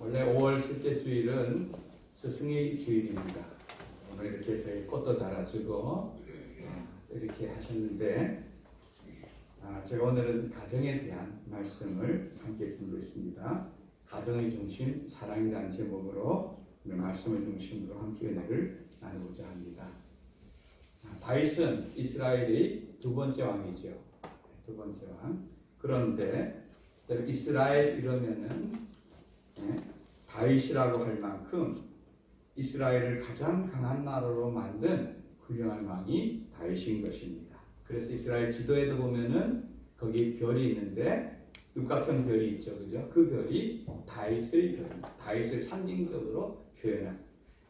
원래 5월 셋째 주일은 스승의 주일입니다. 오늘 이렇게 저희 꽃도 달아주고 이렇게 하셨는데 제가 오늘은 가정에 대한 말씀을 함께 준비했습니다. 가정의 중심, 사랑이라는 제목으로 오늘 말씀을 중심으로 함께 은혜를 나누고자 합니다. 다윗은 이스라엘의 두 번째 왕이죠. 두 번째 왕. 그런데 이스라엘 이러면은 다윗이라고 할 만큼 이스라엘을 가장 강한 나라로 만든 훌륭한 왕이 다윗인 것입니다. 그래서 이스라엘 지도에도 보면은 거기 별이 있는데 육각형 별이 있죠, 그죠? 그 별이 다윗의 별, 다윗을 상징적으로 표현한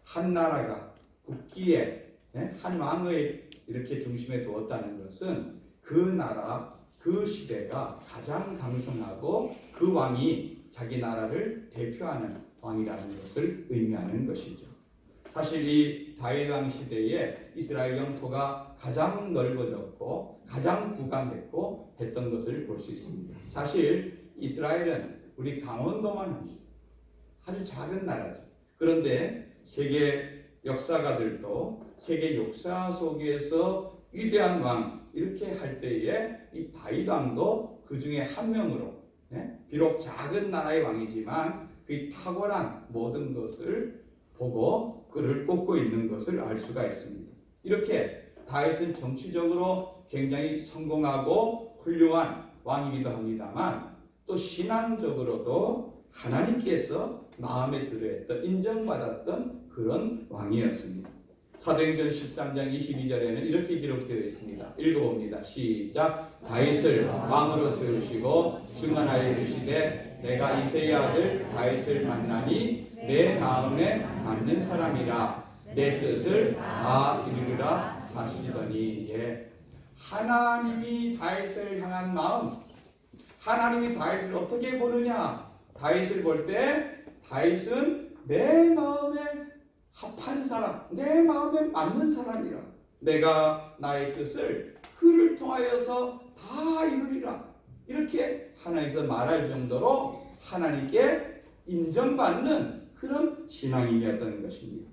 한 나라가 국기에 한 왕을 이렇게 중심에 두었다는 것은 그 나라, 그 시대가 가장 강성하고 그 왕이 자기 나라를 대표하는 왕이라는 것을 의미하는 것이죠. 사실 이 다윗 왕 시대에 이스라엘 영토가 가장 넓어졌고 가장 부강했고 했던 것을 볼 수 있습니다. 사실 이스라엘은 우리 강원도만 합니다. 아주 작은 나라죠. 그런데 세계 역사가들도 세계 역사 속에서 위대한 왕 이렇게 할 때에 이 다윗 왕도 그 중에 한 명으로 비록 작은 나라의 왕이지만 그 탁월한 모든 것을 보고 그를 꼽고 있는 것을 알 수가 있습니다. 이렇게 다윗은 정치적으로 굉장히 성공하고 훌륭한 왕이기도 합니다만 또 신앙적으로도 하나님께서 마음에 들어했던 인정받았던 그런 왕이었습니다. 사도행전 13장 22절에는 이렇게 기록되어 있습니다. 읽어봅니다. 시작. 다윗을 왕으로 세우시고 중간하여 이르시되 내가 이새의 아들 다윗을 만나니 내 마음에 맞는 사람이라 내 뜻을 다 이루리라 하시더니 하나님이 다윗을 향한 마음, 하나님이 다윗을 어떻게 보느냐? 다윗을 볼 때 다윗은 내 마음에 합한 사람, 내 마음에 맞는 사람이라. 내가 나의 뜻을 그를 통하여서 다 이루리라. 이렇게 하나님께서 말할 정도로 하나님께 인정받는 그런 신앙인이었던 것입니다.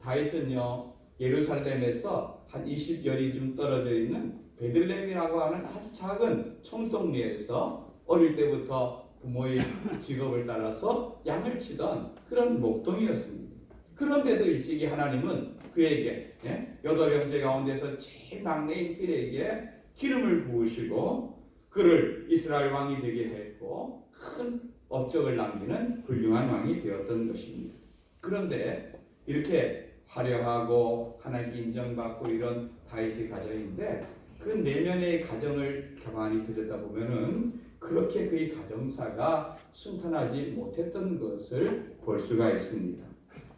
다윗은요, 예루살렘에서 한 20여리 좀 떨어져 있는 베들레헴이라고 하는 아주 작은 총동리에서 어릴 때부터 부모의 직업을 따라서 양을 치던 그런 목동이었습니다. 그런데도 일찍이 하나님은 그에게 8형제 가운데서 제일 막내인 그에게 기름을 부으시고 그를 이스라엘 왕이 되게 했고 큰 업적을 남기는 훌륭한 왕이 되었던 것입니다. 그런데 이렇게 화려하고 하나님께 인정받고 이런 다윗의 가정인데 그 내면의 가정을 가만히 들여다보면은 그렇게 그의 가정사가 순탄하지 못했던 것을 볼 수가 있습니다.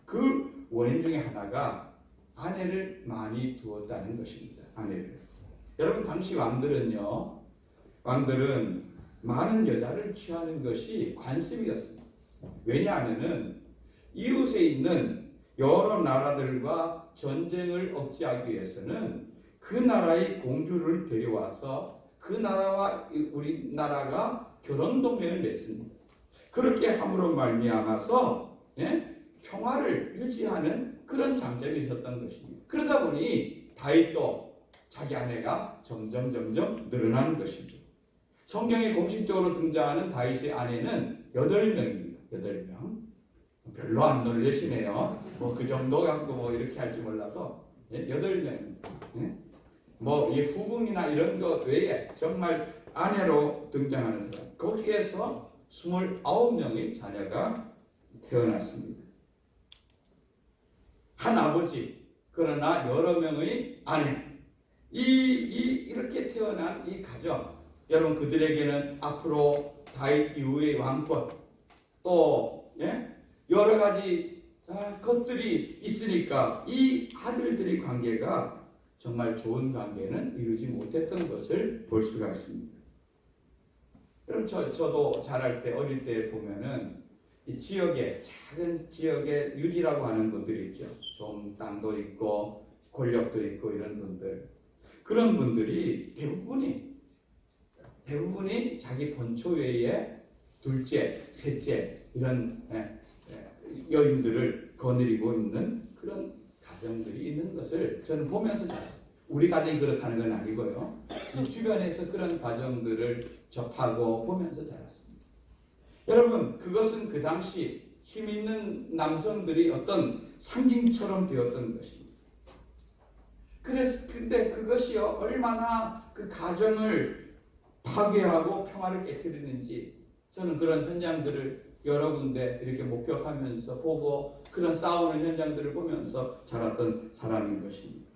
그 원인 중에 하나가 아내를 많이 두었다는 것입니다. 아내를. 여러분 당시 왕들은 많은 여자를 취하는 것이 관습이었습니다. 왜냐하면은 이웃에 있는 여러 나라들과 전쟁을 억제하기 위해서는 그 나라의 공주를 데려와서 그 나라와 우리나라가 결혼 동맹을 맺습니다. 그렇게 함으로 말미암아서 평화를 유지하는 그런 장점이 있었던 것입니다. 그러다 보니 다윗도 자기 아내가 점점 늘어나는 것이죠. 성경에 공식적으로 등장하는 다윗의 아내는 8명입니다. 8명. 별로 안 놀라시네요. 그 정도 갖고 이렇게 할지 몰라도 8명입니다. 이 후궁이나 이런 것 외에 정말 아내로 등장하는 사람. 거기에서 29명의 자녀가 태어났습니다. 한 아버지, 그러나 여러 명의 아내. 이렇게 태어난 이 가정, 여러분 그들에게는 앞으로 다윗 이후의 왕권, 또 여러 가지 것들이 있으니까 이 아들들의 관계가 정말 좋은 관계는 이루지 못했던 것을 볼 수가 있습니다. 그럼 저도 자랄 때 어릴 때 보면은 이 지역에 작은 지역에 유지라고 하는 분들이 있죠. 좀 땅도 있고 권력도 있고 이런 분들. 그런 분들이 대부분이 자기 본초 외에 둘째, 셋째 이런 여인들을 거느리고 있는 그런 가정들이 있는 것을 저는 보면서 자랐습니다. 우리 가정이 그렇다는 건 아니고요. 이 주변에서 그런 가정들을 접하고 보면서 자랐습니다. 여러분, 그것은 그 당시 힘 있는 남성들이 어떤 상징처럼 되었던 것입니다. 근데 그것이요, 얼마나 그 가정을 파괴하고 평화를 깨뜨리는지 저는 그런 현장들을 여러 군데 이렇게 목격하면서 보고 그런 싸우는 현장들을 보면서 자랐던 사람인 것입니다.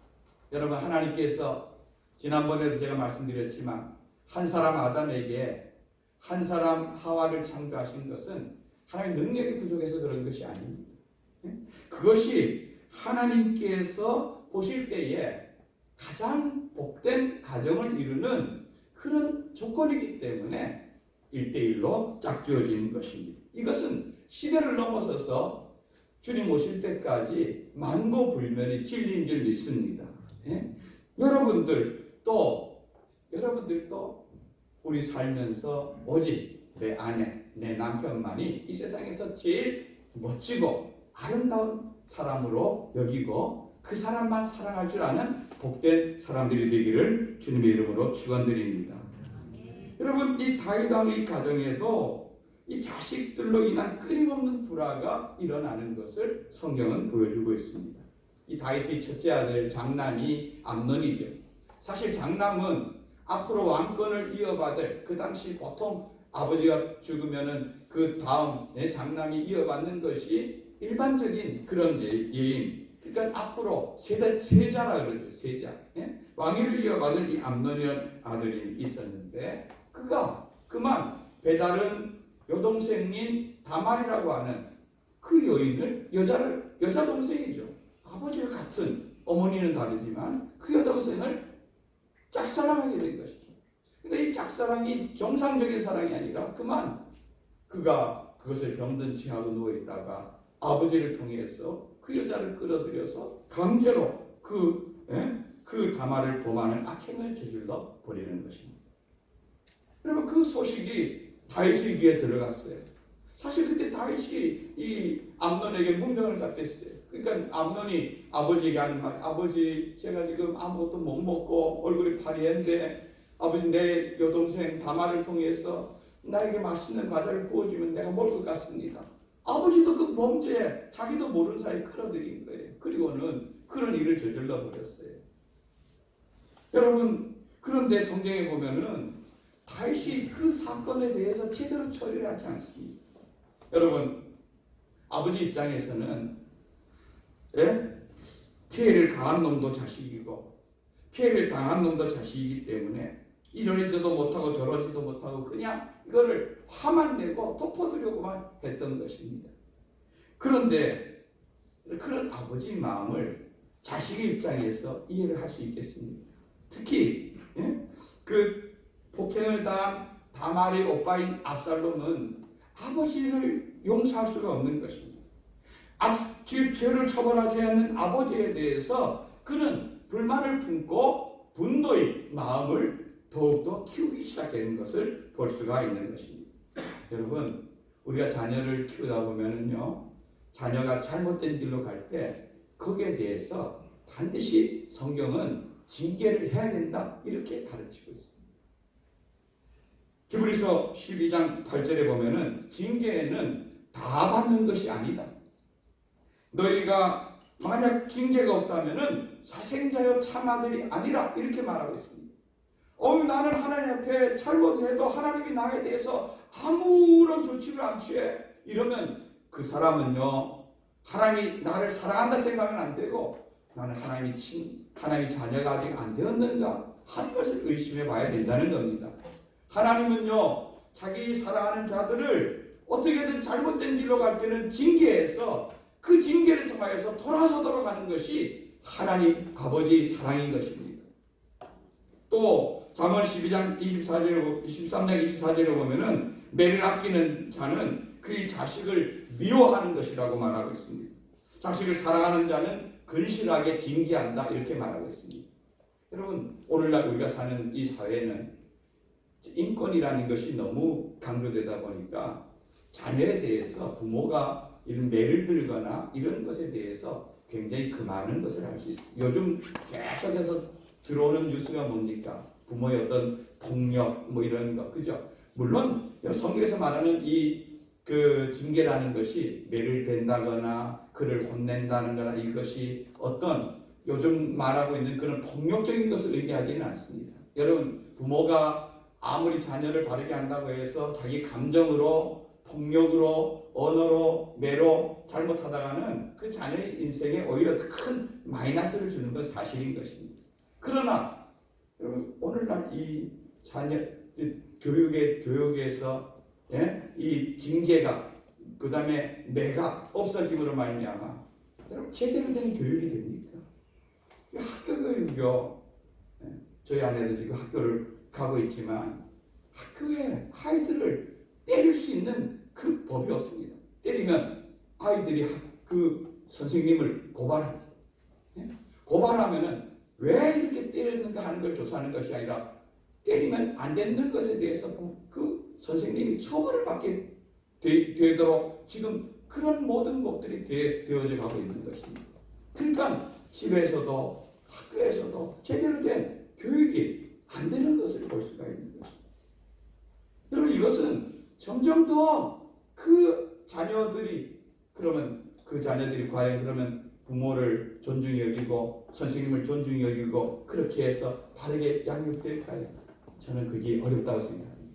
여러분, 하나님께서 지난번에도 제가 말씀드렸지만 한 사람 아담에게 한 사람 하와를 창조하신 것은 하나님 능력이 부족해서 그런 것이 아닙니다. 그것이 하나님께서 보실 때에 가장 복된 가정을 이루는 그런 조건이기 때문에 1대1로 짝지어진 것입니다. 이것은 시대를 넘어서서 주님 오실 때까지 만고불면의 진리인 줄 믿습니다. 여러분들도 우리 살면서 오직 내 아내, 내 남편만이 이 세상에서 제일 멋지고 아름다운 사람으로 여기고 그 사람만 사랑할 줄 아는 복된 사람들이 되기를 주님의 이름으로 축원드립니다. 여러분, 이 다윗 왕의 가정에도 이 자식들로 인한 끊임없는 불화가 일어나는 것을 성경은 보여주고 있습니다. 이 다윗의 첫째 아들 장남이 암논이죠. 사실 장남은 앞으로 왕권을 이어받을, 그 당시 보통 아버지가 죽으면은 그 다음 장남이 이어받는 것이 일반적인 그런 예임. 그러니까 앞으로 세자라 그러죠. 세자. 왕위를 이어받을 이 암논이라는 아들이 있었는데 그가 그만 배다른 여동생인 다말이라고 하는 그 여인을 여자 동생이죠. 아버지와 같은, 어머니는 다르지만 그 여동생을 짝사랑하게 된 것이죠. 근데 이 짝사랑이 정상적인 사랑이 아니라 그만 그가 그것을 병든 칭하고 누워있다가 아버지를 통해서 그 여자를 끌어들여서 강제로 그 다말을 범하는 악행을 저질러 버리는 것입니다. 여러분, 그 소식이 다윗의 귀에 들어갔어요. 사실 그때 다윗이 이 암논에게 문명을 갖댔어요. 그러니까 암논이 아버지에게 하는 말, 아버지 제가 지금 아무것도 못 먹고 얼굴이 파리한데 아버지 내 여동생 다말을 통해서 나에게 맛있는 과자를 구워주면 내가 먹을 것 같습니다. 아버지도 그 범죄에 자기도 모르는 사이에 끌어들인 거예요. 그리고는 그런 일을 저질러 버렸어요. 여러분, 그런데 성경에 보면은 다윗이 그 사건에 대해서 제대로 처리를 하지 않습니다. 여러분, 아버지 입장에서는 피해를 가한 놈도 자식이고 피해를 당한 놈도 자식이기 때문에 이러지도 못하고 저러지도 못하고 그냥 이거를 화만 내고 덮어두려고만 했던 것입니다. 그런데 그런 아버지의 마음을 자식의 입장에서 이해를 할 수 있겠습니까? 특히 그 폭행을 당한 다말의 오빠인 압살롬은 아버지를 용서할 수가 없는 것입니다. 죄를 처벌하지 않는 아버지에 대해서 그는 불만을 품고 분노의 마음을 더욱더 키우기 시작하는 것을 볼 수가 있는 것입니다. 여러분, 우리가 자녀를 키우다 보면은요, 자녀가 잘못된 길로 갈 때 거기에 대해서 반드시 성경은 징계를 해야 된다, 이렇게 가르치고 있습니다. 히브리서 12장 8절에 보면은 징계는 다 받는 것이 아니다. 너희가 만약 징계가 없다면은 사생자여 참아들이 아니라, 이렇게 말하고 있습니다. 나는 하나님 앞에 잘못해도 하나님이 나에 대해서 아무런 조치를 안 취해, 이러면 그 사람은요, 하나님이 나를 사랑한다 생각은 안 되고 나는 하나님이 자녀가 아직 안 되었는가 하는 것을 의심해 봐야 된다는 겁니다. 하나님은요, 자기 사랑하는 자들을 어떻게든 잘못된 길로 갈 때는 징계해서 그 징계를 통하여서 돌아서도록 하는 것이 하나님 아버지의 사랑인 것입니다. 또 잠언 13장 24절에 보면은 매를 아끼는 자는 그의 자식을 미워하는 것이라고 말하고 있습니다. 자식을 사랑하는 자는 근실하게 징계한다, 이렇게 말하고 있습니다. 여러분, 오늘날 우리가 사는 이 사회는 인권이라는 것이 너무 강조되다 보니까 자녀에 대해서 부모가 이런 매를 들거나 이런 것에 대해서 굉장히 금하는 것을 알 수 있습니다. 요즘 계속해서 들어오는 뉴스가 뭡니까? 부모의 어떤 폭력 뭐 이런 거, 그죠? 물론 성경에서 말하는 그 징계라는 것이 매를 댄다거나 그를 혼낸다는 거나 이것이 어떤 요즘 말하고 있는 그런 폭력적인 것을 의미하지는 않습니다. 여러분, 부모가 아무리 자녀를 바르게 한다고 해서 자기 감정으로, 폭력으로, 언어로, 매로 잘못하다가는 그 자녀의 인생에 오히려 큰 마이너스를 주는 건 사실인 것입니다. 그러나 여러분, 오늘날 이 자녀 교육에서 이 징계가 그 다음에 매가 없어짐으로 말미암아 여러분 제대로 된 교육이 됩니까? 학교 교육이요. 저희 아내도 지금 학교를 가고 있지만 학교에 아이들을 때릴 수 있는 그 법이 없습니다. 때리면 아이들이 그 선생님을 고발합니다. 고발하면은 왜 이렇게 때렸는가 하는 걸 조사하는 것이 아니라 때리면 안 되는 것에 대해서 그 선생님이 처벌을 받게 되도록 지금 그런 모든 것들이 되어져 가고 있는 것입니다. 그러니까 집에서도 학교에서도 제대로 된 교육이 안 되는 것을 볼 수가 있는 것입니다. 여러분, 이것은 점점 더 그 자녀들이 과연 그러면 부모를 존중히 여기고 선생님을 존중히 여기고 그렇게 해서 바르게 양육될까요? 저는 그게 어렵다고 생각합니다.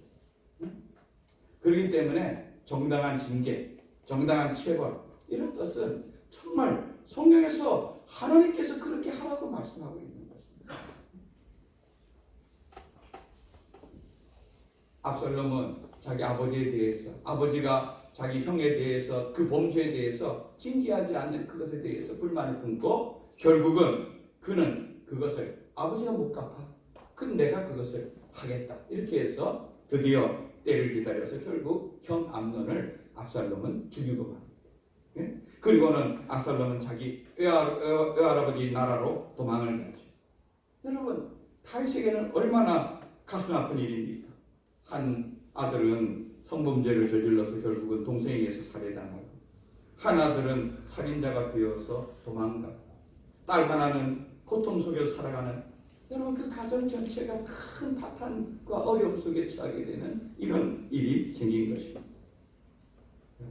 그렇기 때문에 정당한 징계, 정당한 체벌 이런 것은 정말 성경에서 하나님께서 그렇게 하라고 말씀하고 있는 것입니다. 압살롬은 자기 아버지에 대해서, 아버지가 자기 형에 대해서 그 범죄에 대해서 징계하지 않는 그것에 대해서 불만을 품고 결국은 그는 그것을 아버지가 못 갚아. 그럼 내가 그것을 하겠다. 이렇게 해서 드디어 때를 기다려서 결국 형 암논을 압살롬은 죽이고 맙니다. 그리고는 압살롬은 자기 외할아버지 나라로 도망을 가죠. 여러분, 다윗에게는 얼마나 가슴 아픈 일입니까? 한 아들은 성범죄를 저질러서 결국은 동생에 의해서 살해당하고, 한 아들은 살인자가 되어서 도망가고, 딸 하나는 고통 속에서 살아가는, 여러분, 그 가정 전체가 큰 파탄과 어려움 속에 처하게 되는 이런 일이 생긴 것입니다.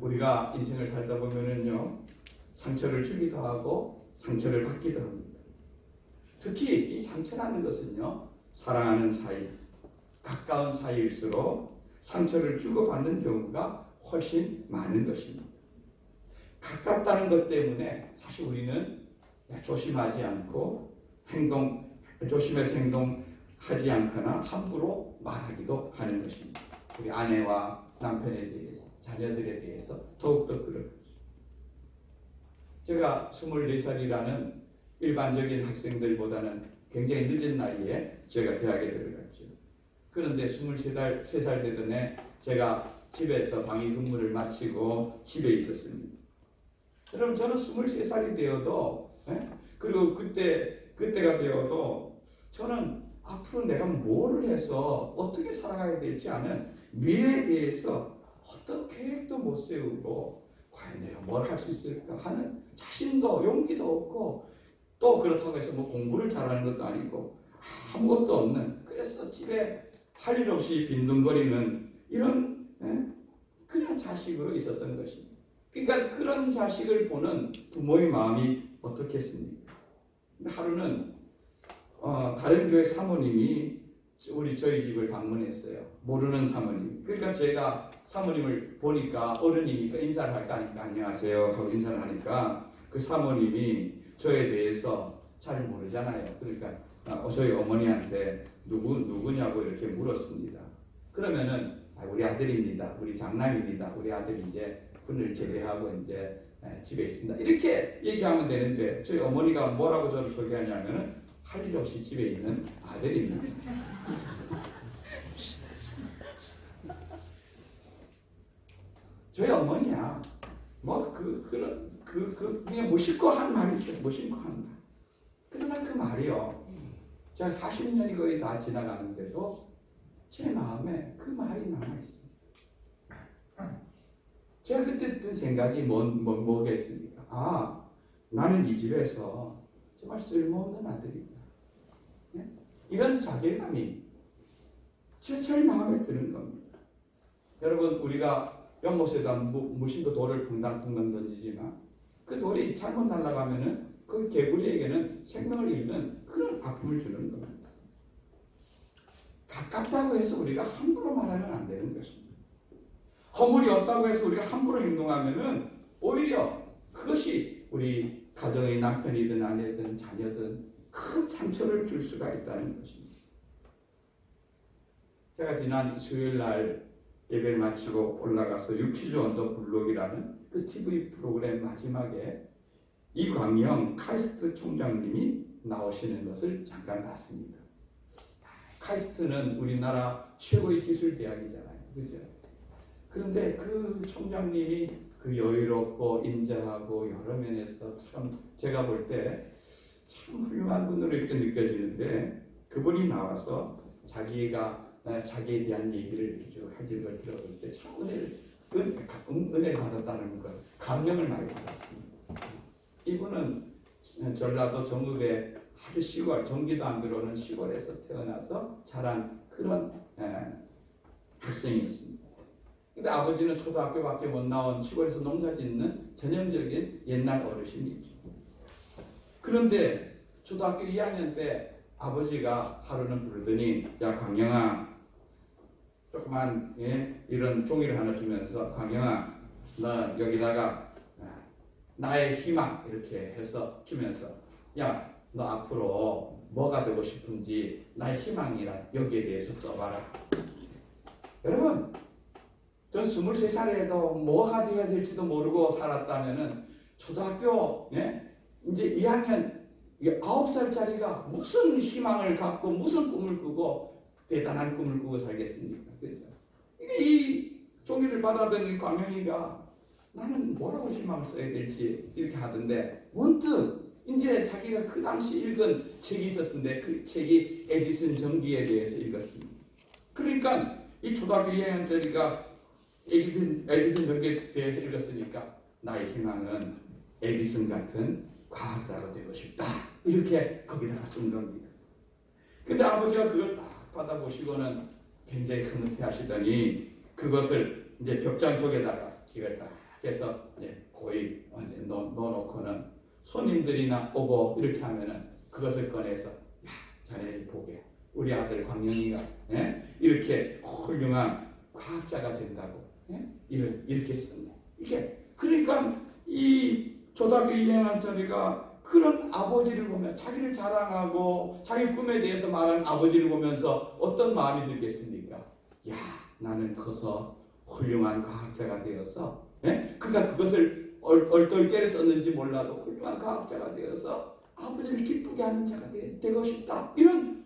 우리가 인생을 살다 보면은요, 상처를 주기도 하고 상처를 받기도 합니다. 특히 이 상처라는 것은요, 사랑하는 사이, 가까운 사이일수록 상처를 주고받는 경우가 훨씬 많은 것입니다. 가깝다는 것 때문에 사실 우리는 조심하지 않고 조심해서 행동하지 않거나 함부로 말하기도 하는 것입니다. 우리 아내와 남편에 대해서, 자녀들에 대해서 더욱더 그런 거죠. 제가 24살이라는 일반적인 학생들보다는 굉장히 늦은 나이에 제가 대학에 들어갔죠. 그런데 23살 되던 해 제가 집에서 방위 근무를 마치고 집에 있었습니다. 여러분, 저는 23살이 되어도 그리고 그때가 되어도 저는 앞으로 내가 뭐를 해서 어떻게 살아가야 될지 아는 미래에 대해서 어떤 계획도 못 세우고 과연 내가 뭘 할 수 있을까 하는 자신도 용기도 없고 또 그렇다고 해서 뭐 공부를 잘하는 것도 아니고 아무것도 없는, 그래서 집에 할 일 없이 빈둥거리는 이런 그냥 자식으로 있었던 것입니다. 그러니까 그런 자식을 보는 부모의 마음이 어떻겠습니까? 하루는 다른 교회 사모님이 저희 집을 방문했어요. 모르는 사모님. 그러니까 제가 사모님을 보니까 어른이니까 인사를 할까 하니까 안녕하세요 하고 인사를 하니까 그 사모님이 저에 대해서 잘 모르잖아요. 그러니까 저희 어머니한테 누구냐고 이렇게 물었습니다. 그러면은 우리 아들입니다. 우리 장남입니다. 우리 아들이 이제 군을 제대하고 이제 집에 있습니다. 이렇게 얘기하면 되는데 저희 어머니가 뭐라고 저를 소개하냐면은 할 일 없이 집에 있는 아들입니다. 저희 어머니야 뭐 그냥 무심코 한 말이죠. 무심코 한 말. 그러나 그 말이요, 제가 40년이 거의 다 지나가는데도 제 마음에 그 말이 남아있습니다. 제가 그때 든 생각이 뭐겠습니까? 아, 나는 이 집에서 정말 쓸모없는 아들이다. 네? 이런 자괴감이 저희 마음에 드는 겁니다. 여러분, 우리가 연못에다 무심코 돌을 퐁당퐁당 던지지만 그 돌이 잘못 날아가면은 그 개구리에게는 생명을 잃는 그런 아픔을 주는 겁니다. 가깝다고 해서 우리가 함부로 말하면 안 되는 것입니다. 허물이 없다고 해서 우리가 함부로 행동하면은 오히려 그것이 우리 가정의 남편이든 아내든 자녀든 큰 상처를 줄 수가 있다는 것입니다. 제가 지난 수요일 날 예배를 마치고 올라가서 유퀴즈 언더 블록이라는 그 TV 프로그램 마지막에 이광영 카이스트 총장님이 나오시는 것을 잠깐 봤습니다. 카이스트는 우리나라 최고의 기술대학이잖아요. 그죠? 그런데 그 총장님이 그 여유롭고 인자하고 여러 면에서 참 제가 볼 때 참 훌륭한 분으로 이렇게 느껴지는데 그분이 나와서 자기에 대한 얘기를 이렇게 쭉 하는 걸 들어볼 때 참 은혜를 받았다는 것, 감명을 많이 받았습니다. 이분은 전라도 전국의 아주 시골, 전기도 안 들어오는 시골에서 태어나서 자란 그런 학생이었습니다. 근데 아버지는 초등학교밖에 못 나온 시골에서 농사 짓는 전형적인 옛날 어르신이죠. 그런데 초등학교 2학년 때 아버지가 하루는 부르더니 야 광영아 조그만 이런 종이를 하나 주면서 광영아 너 여기다가 나의 희망 이렇게 해서 주면서 야 너 앞으로 뭐가 되고 싶은지 나의 희망이란 여기에 대해서 써봐라. 여러분 전 23살에도 뭐가 되어야 될지도 모르고 살았다면은 초등학교 이제 2학년 9살짜리가 무슨 희망을 갖고 무슨 꿈을 꾸고 대단한 꿈을 꾸고 살겠습니까? 그렇죠? 이 종이를 받아든 이 광명이가 나는 뭐라고 희망을 써야 될지 이렇게 하던데 문득 이제 자기가 그 당시 읽은 책이 있었는데 그 책이 에디슨 전기에 대해서 읽었습니다. 그러니까 이 초등학교 2학년짜리가 에디슨 전기에 대해서 읽었으니까 나의 희망은 에디슨 같은 과학자가 되고 싶다. 이렇게 거기다가 쓴 겁니다. 근데 아버지가 그걸 딱 받아보시고는 굉장히 흐뭇해하시더니 그것을 이제 벽장 속에다가 이걸 딱 해서 고이 언제 넣어놓고는 손님들이나 오고 이렇게 하면은 그것을 꺼내서 야 자네 보게 우리 아들 광영이가 이렇게 훌륭한 과학자가 된다고 이렇게 썼네. 이게 그러니까 이 초등학교 2학년짜리가 그런 아버지를 보면 자기를 자랑하고 자기 꿈에 대해서 말하는 아버지를 보면서 어떤 마음이 들겠습니까? 야 나는 커서 훌륭한 과학자가 되어서 그가 그것을 얼떨결에 썼는지 몰라도 훌륭한 과학자가 되어서 아버지를 기쁘게 하는 자가 되고 싶다. 이런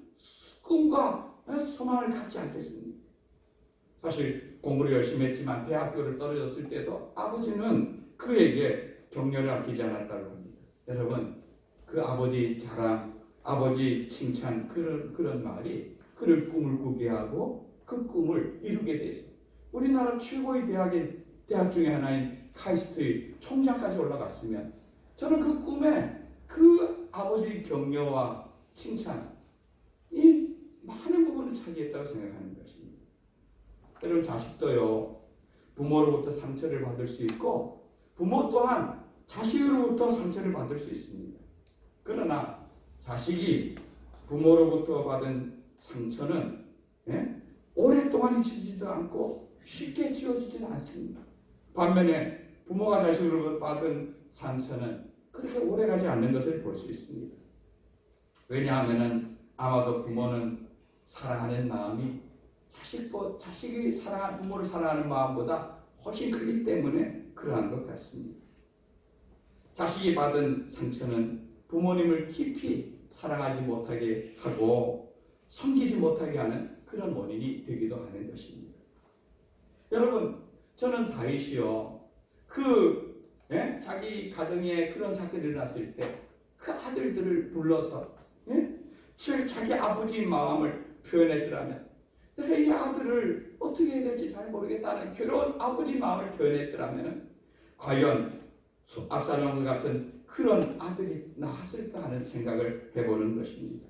꿈과 소망을 갖지 않겠습니까? 사실 공부를 열심히 했지만 대학교를 떨어졌을 때도 아버지는 그에게 격려를 아끼지 않았다고 합니다. 여러분 그 아버지 자랑, 아버지 칭찬 그런 말이 그를 꿈을 꾸게 하고 그 꿈을 이루게 됐어요. 우리나라 최고의 대학 중에 하나인 카이스트의 총장까지 올라갔으면 저는 그 꿈에 그 아버지의 격려와 칭찬이 많은 부분을 차지했다고 생각하는 것입니다. 여러분 자식도요 부모로부터 상처를 받을 수 있고 부모 또한 자식으로부터 상처를 받을 수 있습니다. 그러나 자식이 부모로부터 받은 상처는 오랫동안 잊히지도 않고 쉽게 지워지지도 않습니다. 반면에 부모가 자식으로부터 받은 상처는 그렇게 오래가지 않는 것을 볼 수 있습니다. 왜냐하면 아마도 부모는 사랑하는 마음이 자식이 부모를 사랑하는 마음보다 훨씬 크기 때문에 그러한 것 같습니다. 자식이 받은 상처는 부모님을 깊이 사랑하지 못하게 하고 섬기지 못하게 하는 그런 원인이 되기도 하는 것입니다. 여러분 저는 다윗이요 자기 가정에 그런 사건이 일어났을 때 그 아들들을 불러서 자기 아버지의 마음을 표현했더라면 내가 이 아들을 어떻게 해야 될지 잘 모르겠다는 그런 아버지 마음을 표현했더라면 과연 압살롬 같은 그런 아들이 나왔을까 하는 생각을 해보는 것입니다.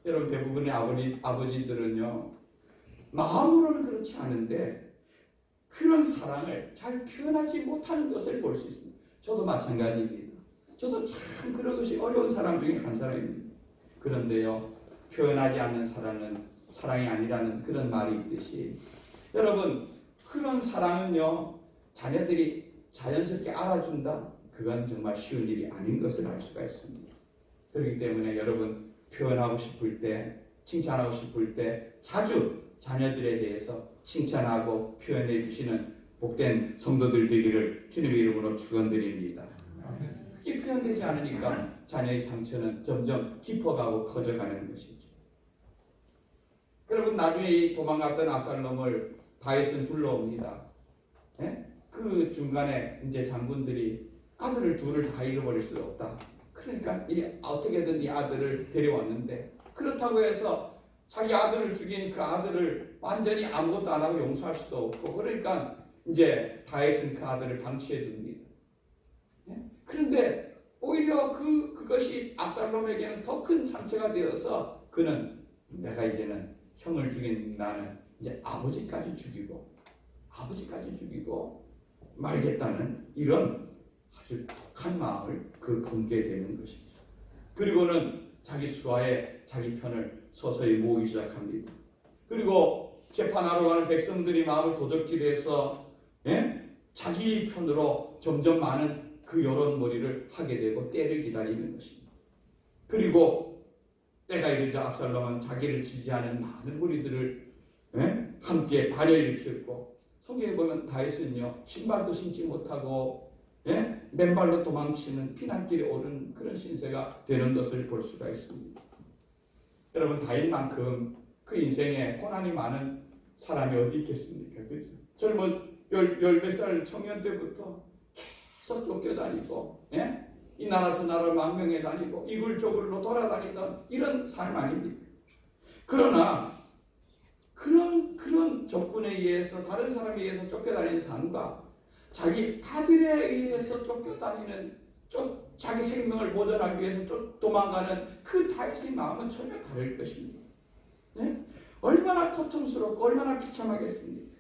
여러분, 대부분의 아버지들은요, 마음으로는 그렇지 않은데 그런 사랑을 잘 표현하지 못하는 것을 볼 수 있습니다. 저도 마찬가지입니다. 저도 참 그런 것이 어려운 사람 중에 한 사람입니다. 그런데요, 표현하지 않는 사랑은 사랑이 아니라는 그런 말이 있듯이 여러분, 그런 사랑은요, 자녀들이 자연스럽게 알아준다. 그건 정말 쉬운 일이 아닌 것을 알 수가 있습니다. 그렇기 때문에 여러분, 표현하고 싶을 때, 칭찬하고 싶을 때 자주 자녀들에 대해서 칭찬하고 표현해 주시는 복된 성도들 되기를 주님의 이름으로 축원드립니다. 그게 표현되지 않으니까 자녀의 상처는 점점 깊어가고 커져가는 것이죠. 여러분, 나중에 이 도망갔던 압살롬을 다윗은 불러옵니다. 예? 그 중간에 이제 장군들이 아들을 둘을 다 잃어버릴 수 없다. 그러니까 어떻게든 이 아들을 데려왔는데, 그렇다고 해서 자기 아들을 죽인 그 아들을 완전히 아무것도 안 하고 용서할 수도 없고, 그러니까 이제 다윗은 그 아들을 방치해 둡니다. 예? 그런데 오히려 그것이 압살롬에게는 더 큰 상처가 되어서 그는 내가 이제는 형을 죽인 나는 이제 아버지까지 죽이고 말겠다는 이런 아주 독한 마음을 품게 되는 것이죠. 그리고는 자기 수하에 자기 편을 서서히 모으기 시작합니다. 그리고 재판하러 가는 백성들이 마음을 도적질해서 자기 편으로 점점 많은 그 여론몰이를 하게 되고 때를 기다리는 것입니다. 그리고 때가 이르자 압살롬은 자기를 지지하는 많은 무리들을 함께 발열일으켰고, 성경에 보면 다윗은요, 신발도 신지 못하고 맨발로 도망치는 피난길에 오른 그런 신세가 되는 것을 볼 수가 있습니다. 여러분, 다윗만큼 그 인생에 고난이 많은 사람이 어디 있겠습니까? 그죠? 젊은 열 몇 살 청년 때부터 계속 쫓겨다니고, 이 나라 저 나라 망명해 다니고 이글저글로 돌아다니던 이런 삶 아닙니까? 그러나 그런 적군에 의해서, 다른 사람에 의해서 쫓겨다니는 삶과 자기 아들에 의해서 쫓겨다니는, 자기 생명을 보존하기 위해서 도망가는 그 다윗의 마음은 전혀 다를 것입니다. 얼마나 고통스럽고 얼마나 비참하겠습니까?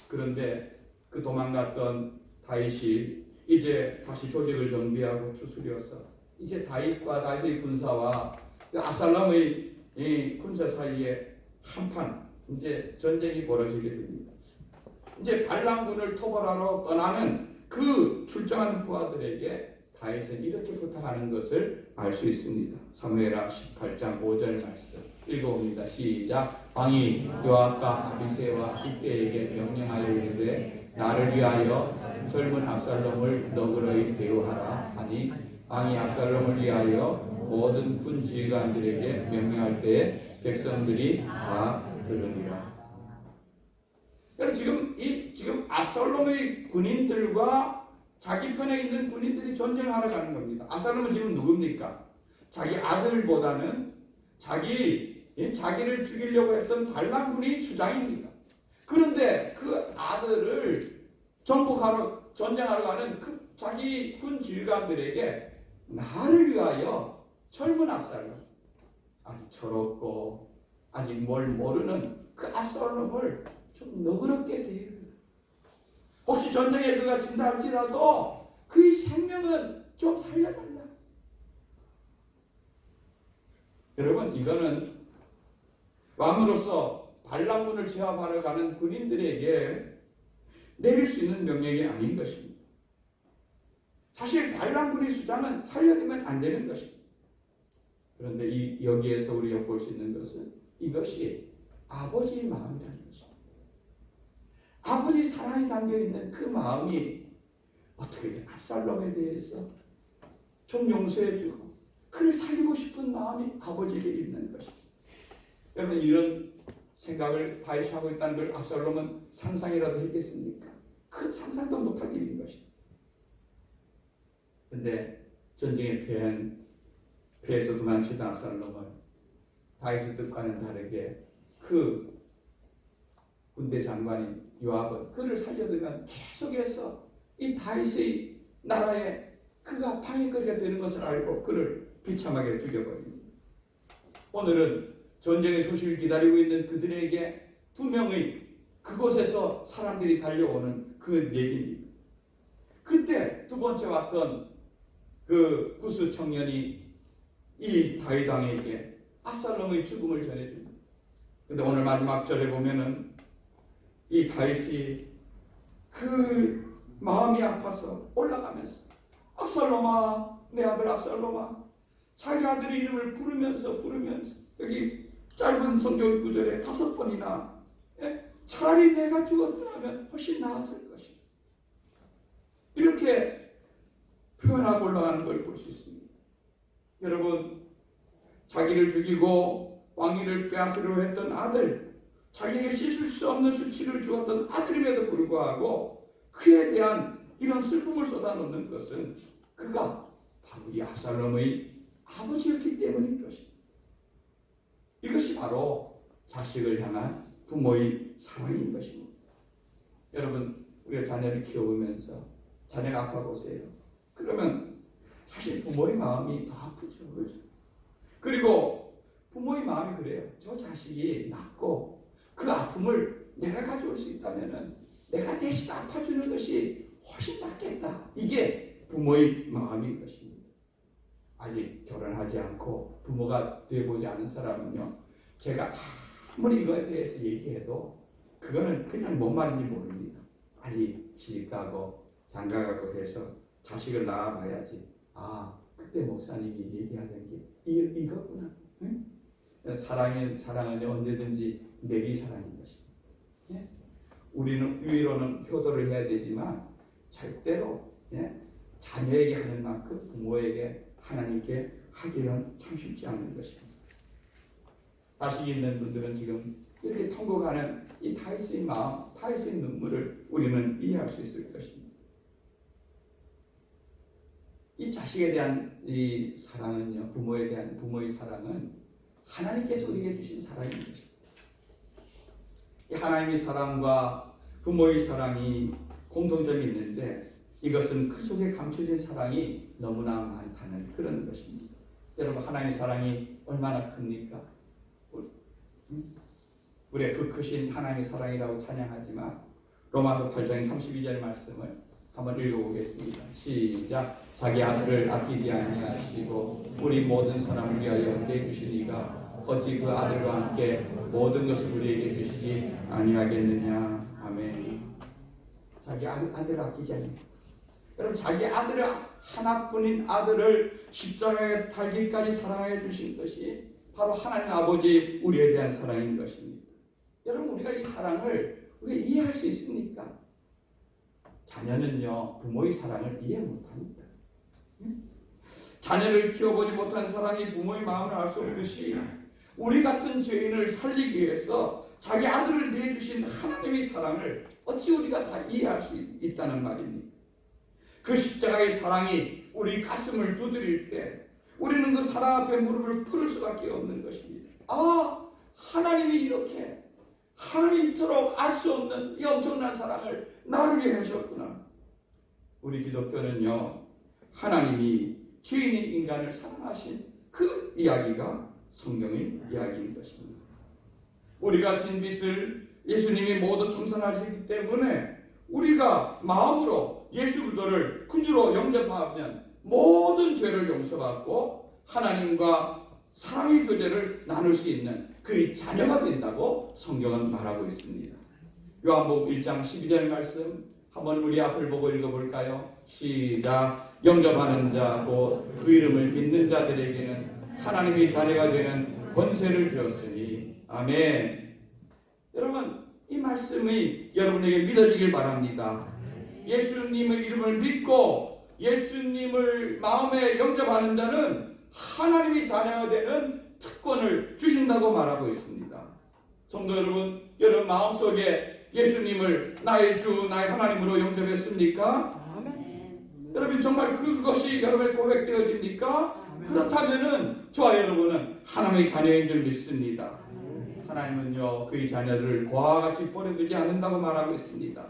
그런데 그 도망갔던 다윗이 이제 다시 조직을 정비하고 추스려서 이제 다윗과 다윗의 군사와 압살롬의 군사 사이에 한판 이제 전쟁이 벌어지게 됩니다. 이제 발랑군을 토벌하러 떠나는 그 출정하는 부하들에게 다윗은 이렇게 부탁하는 것을 알 수 있습니다. 사무엘하 18장 5절 말씀 읽어봅니다. 시작. 왕이 요압과 아비새와 이때에게 명령하여 이르되 나를 위하여 젊은 압살롬을 너그러이 대우하라 하니, 왕이 압살롬을 위하여 모든 군 지휘관들에게 명령할 때에 백성들이 다 들으니라. 여러분, 지금 압살롬의 군인들과 자기 편에 있는 군인들이 전쟁하러 가는 겁니다. 압살롬은 지금 누굽니까? 자기 아들보다는 자기를 죽이려고 했던 발랑군의 수장입니다. 그런데 그 아들을 전쟁하러 가는 그 자기 군 지휘관들에게 나를 위하여 젊은 압살롬, 아직 철없고 아직 뭘 모르는 그 압살롬을 좀 너그럽게 대해요. 혹시 전쟁에 그가 진다 할지라도 그의 생명은 좀 살려달라. 여러분, 이거는 왕으로서 발랑군을 제압하러 가는 군인들에게 내릴 수 있는 명령이 아닌 것입니다. 사실 발랑군의 수장은 살려두면 안 되는 것입니다. 그런데 여기에서 우리 엿볼 수 있는 것은 이것이 아버지의 마음이라는 것입니다. 아버지 사랑이 담겨있는 그 마음이 어떻게 압살롬에 대해서 좀 용서해주고 그를 살리고 싶은 마음이 아버지에게 있는 것입니다. 여러분, 이런 생각을 다윗이 하고 있다는 걸 압살롬은 상상이라도 했겠습니까? 그 상상도 못할 일인 것입니다. 그런데 전쟁에 패해서 도망치던 압살롬은 다윗의 뜻과는 다르게 그 군대 장관인 요압은 그를 살려두면 계속해서 이 다윗의 나라에 그가 방해거리가 되는 것을 알고 그를 비참하게 죽여버립니다. 오늘은 전쟁의 소식을 기다리고 있는 그들에게 두 명의 그곳에서 사람들이 달려오는 그 얘기입니다. 그때 두 번째 왔던 그 구스 청년이 이 다윗 왕에게 압살롬의 죽음을 전해줍니다. 근데 오늘 마지막 절에 보면은 이 다윗이 그 마음이 아파서 올라가면서 압살롬아, 내 아들 압살롬아, 자기 아들의 이름을 부르면서 여기 짧은 성경 구절에 5번이나 차라리 내가 죽었더라면 훨씬 나았을 것이다. 이렇게 표현하고 올라가는 걸 볼 수 있습니다. 여러분, 자기를 죽이고 왕위를 빼앗으려 했던 아들, 자기에게 씻을 수 없는 수치를 주었던 아들임에도 불구하고 그에 대한 이런 슬픔을 쏟아놓는 것은 그가 바로 이 압살롬의 아버지였기 때문인 것입니다. 이것이 바로 자식을 향한 부모의 사랑인 것입니다. 여러분, 우리가 자녀를 키워보면서 자녀가 아파보세요. 그러면 사실 부모의 마음이 더 아프죠. 그렇죠? 그리고 부모의 마음이 그래요. 저 자식이 낫고 그 아픔을 내가 가져올 수 있다면 내가 대신 아파주는 것이 훨씬 낫겠다. 이게 부모의 마음인 것입니다. 아직 결혼하지 않고 부모가 되어보지 않은 사람은요, 제가 아무리 이거에 대해서 얘기해도 그거는 그냥 뭔 말인지 모릅니다. 빨리 시집가고 장가가고 해서 자식을 낳아봐야지. 아, 그때 목사님이 얘기하던 게 이거구나. 응? 사랑은 언제든지 내리 사랑인 것입니다. 예? 우리는 위로는 효도를 해야 되지만 절대로 자녀에게 하는 만큼 부모에게 하나님께 하기는 참 쉽지 않은 것입니다. 자식이 있는 분들은 지금 이렇게 통곡하는 이 다윗의 마음, 다윗의 눈물을 우리는 이해할 수 있을 것입니다. 이 자식에 대한 이 사랑은요, 부모에 대한 부모의 사랑은 하나님께서 우리에게 주신 사랑인 것입니다. 이 하나님의 사랑과 부모의 사랑이 공통점이 있는데 이것은 그 속에 감춰진 사랑이 너무나 많다는 그런 것입니다. 여러분, 하나님의 사랑이 얼마나 큽니까? 우리의 그 크신 하나님의 사랑이라고 찬양하지만 로마서 8장 32절 말씀을 한번 읽어보겠습니다. 시작. 자기 아들을 아끼지 아니하시고 우리 모든 사람을 위하여 내주시니가 어찌 그 아들과 함께 모든 것을 우리에게 주시지 아니하겠느냐. 아멘. 자기 아들을 아끼지 아니하시고, 여러분, 자기 아들을, 하나뿐인 아들을 십자가에 달기까지 사랑해 주신 것이 바로 하나님 아버지 우리에 대한 사랑인 것입니다. 여러분, 우리가 이 사랑을 우리가 이해할 수 있습니까? 자녀는요, 부모의 사랑을 이해 못합니다. 자녀를 키워보지 못한 사람이 부모의 마음을 알 수 없듯이 우리 같은 죄인을 살리기 위해서 자기 아들을 내주신 하나님의 사랑을 어찌 우리가 다 이해할 수 있다는 말입니까? 그 십자가의 사랑이 우리 가슴을 두드릴 때 우리는 그 사랑 앞에 무릎을 꿇을 수밖에 없는 것입니다. 아, 하나님이 이렇게 하나님처럼 알 수 없는 이 엄청난 사랑을 나를 위해 하셨구나. 우리 기독교는요, 하나님이 죄인인 인간을 사랑하신 그 이야기가 성경의 이야기인 것입니다. 우리가 진 빚을 예수님이 모두 청산하시기 때문에 우리가 마음으로 예수 그리스도를 구주로 영접하면 모든 죄를 용서받고 하나님과 사랑의 교제를 나눌 수 있는 그의 자녀가 된다고 성경은 말하고 있습니다. 요한복음 1장 12절 말씀 한번 우리 앞을 보고 읽어볼까요? 시작. 영접하는 자 곧 그 이름을 믿는 자들에게는 하나님의 자녀가 되는 권세를 주었으니 아멘. 여러분, 이 말씀이 여러분에게 믿어지길 바랍니다. 예수님의 이름을 믿고 예수님을 마음에 영접하는 자는 하나님의 자녀가 되는 특권을 주신다고 말하고 있습니다. 성도 여러분, 여러분 마음속에 예수님을 나의 주, 나의 하나님으로 영접했습니까? 여러분, 정말 그것이 여러분의 고백되어집니까? 그렇다면은 저와 여러분은 하나님의 자녀인 줄 믿습니다. 하나님은요 그의 자녀들을 고아와 같이 버려두지 않는다고 말하고 있습니다.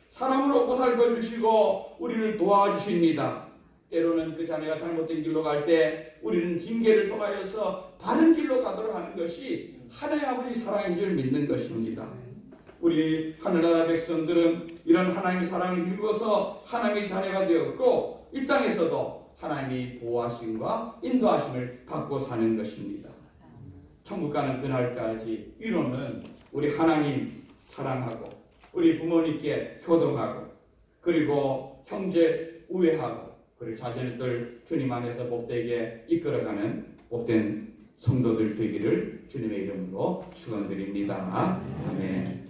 사람으로 보살펴 주시고 우리를 도와주십니다. 때로는 그 자녀가 잘못된 길로 갈 때 우리는 징계를 통하여서 바른 길로 가도록 하는 것이 하나님 아버지 사랑인 줄 믿는 것입니다. 우리 하늘나라 백성들은 이런 하나님의 사랑을 읽어서 하나님의 자녀가 되었고 이 땅에서도 하나님의 보호하심과 인도하심을 받고 사는 것입니다. 천국 가는 그날까지 이로는 우리 하나님 사랑하고 우리 부모님께 효도하고 그리고 형제 우애하고 그리고 자녀들 주님 안에서 복되게 이끌어가는 복된 성도들 되기를 주님의 이름으로 축원드립니다. 아멘.